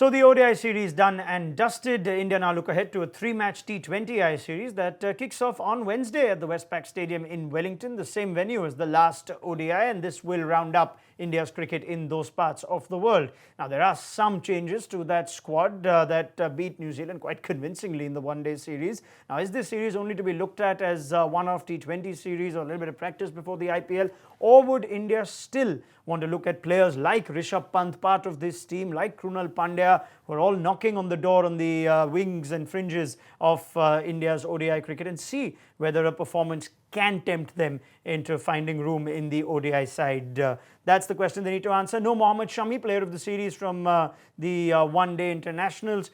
So the ODI series done and dusted. India now look ahead to a 3-match T20I series that kicks off on Wednesday at the Westpac Stadium in Wellington, the same venue as the last ODI, and this will round up India's cricket in those parts of the world. Now there are some changes to that squad that beat New Zealand quite convincingly in the one-day series. Now is this series only to be looked at as one-off T20 series or a little bit of practice before the IPL, or would India still want to look at players like Rishabh Pant, part of this team, like Krunal Pandya, who are all knocking on the door on the wings and fringes of India's ODI cricket, and see whether a performance can tempt them into finding room in the ODI side? That's the question they need to answer. No Mohammad Shami, player of the series from the one-day internationals.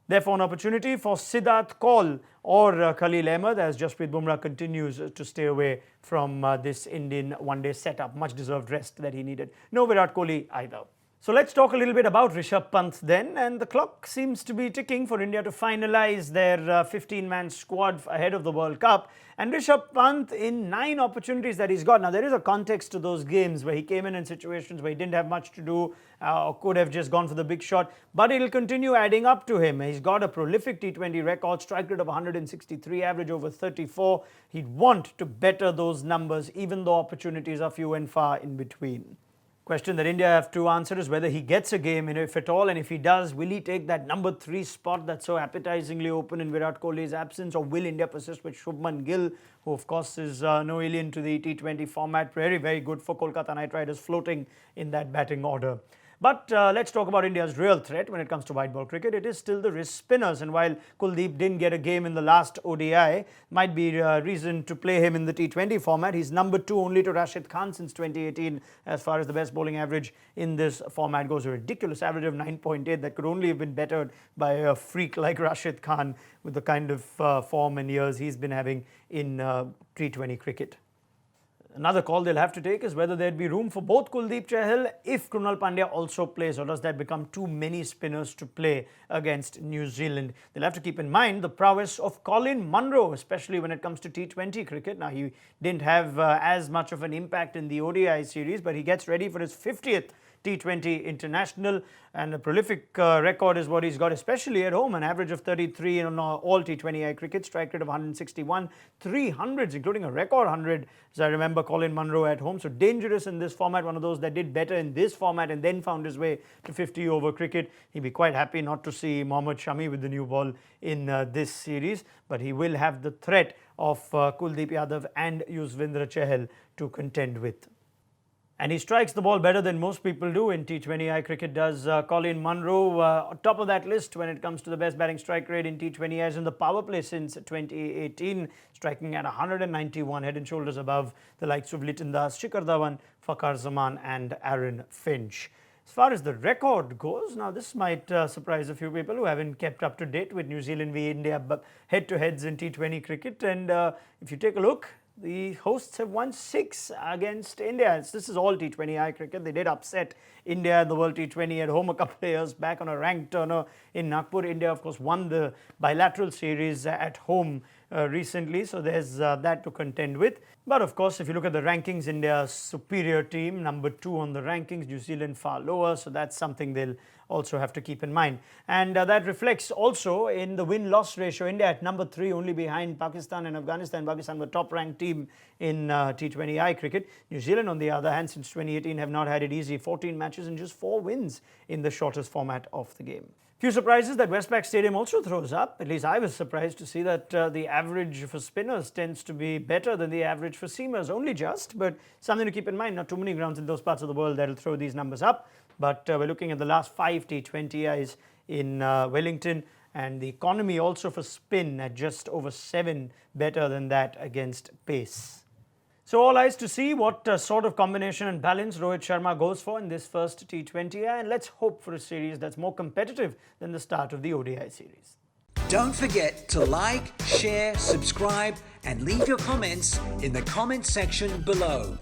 Therefore, an opportunity for Siddharth Kaul or Khalil Ahmed, as Jasprit Bumrah continues to stay away from this Indian one-day setup. Much deserved rest that he needed. No Virat Kohli either. So let's talk a little bit about Rishabh Pant then, and the clock seems to be ticking for India to finalize their 15-man squad ahead of the World Cup. And Rishabh Pant, in 9 opportunities that he's got, now there is a context to those games where he came in situations where he didn't have much to do or could have just gone for the big shot, but it'll continue adding up to him. He's got a prolific T20 record, strike rate of 163, average over 34. He'd want to better those numbers even though opportunities are few and far in between. Question that India have to answer is whether he gets a game, if at all, and if he does, will he take that number 3 spot that's so appetizingly open in Virat Kohli's absence, or will India persist with Shubman Gill, who of course is no alien to the T20 format, very, very good for Kolkata Knight Riders, floating in that batting order. But let's talk about India's real threat when it comes to white ball cricket. It is still the wrist spinners, and while Kuldeep didn't get a game in the last ODI, might be reason to play him in the T20 format. He's number 2 only to Rashid Khan since 2018 as far as the best bowling average in this format goes. A ridiculous average of 9.8 that could only have been bettered by a freak like Rashid Khan with the kind of form and years he's been having in T20 cricket. Another call they'll have to take is whether there'd be room for both Kuldeep Chahal if Krunal Pandya also plays, or does that become too many spinners to play against New Zealand? They'll have to keep in mind the prowess of Colin Munro, especially when it comes to T20 cricket. Now, he didn't have as much of an impact in the ODI series, but he gets ready for his 50th T20 international, and a prolific record is what he's got, especially at home. An average of 33 in all T20I cricket, strike rate of 161, 300s, including a record 100, as I remember, Colin Munro at home. So dangerous in this format, one of those that did better in this format and then found his way to 50 over cricket. He'd be quite happy not to see Mohammad Shami with the new ball in this series, but he will have the threat of Kuldeep Yadav and Yuzvendra Chahal to contend with. And he strikes the ball better than most people do in T20I cricket, does Colin Munro. Top of that list when it comes to the best batting strike rate in T20Is in the power play since 2018, striking at 191, head and shoulders above the likes of Liton Das, Shikhar Dhawan, Fakhar Zaman and Aaron Finch. As far as the record goes, now this might surprise a few people who haven't kept up to date with New Zealand v India head-to-heads in T20 cricket. And if you take a look, the hosts have won 6 against India. This is all T20I cricket. They did upset India in the World T20 at home a couple of years back on a ranked turner in Nagpur. India, of course, won the bilateral series at home recently, so there's that to contend with. But of course, if you look at the rankings, India's superior team, number 2 on the rankings, New Zealand far lower, so that's something they'll also have to keep in mind. And that reflects also in the win-loss ratio. India at number 3, only behind Pakistan and Afghanistan. Pakistan, the top-ranked team in T20I cricket. New Zealand, on the other hand, since 2018 have not had it easy. 14 matches and just 4 wins in the shortest format of the game. Few surprises that Westpac Stadium also throws up. At least I was surprised to see that the average for spinners tends to be better than the average for seamers. Only just, but something to keep in mind. Not too many grounds in those parts of the world that will throw these numbers up. But we're looking at the last 5 T20Is in Wellington, and the economy also for spin at just over 7, better than that against pace. So all eyes to see what sort of combination and balance Rohit Sharma goes for in this first T20I, and let's hope for a series that's more competitive than the start of the ODI series. Don't forget to like, share, subscribe and leave your comments in the comment section below.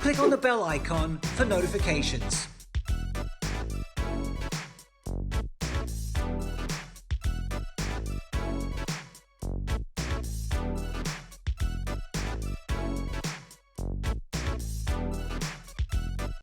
Click on the bell icon for notifications.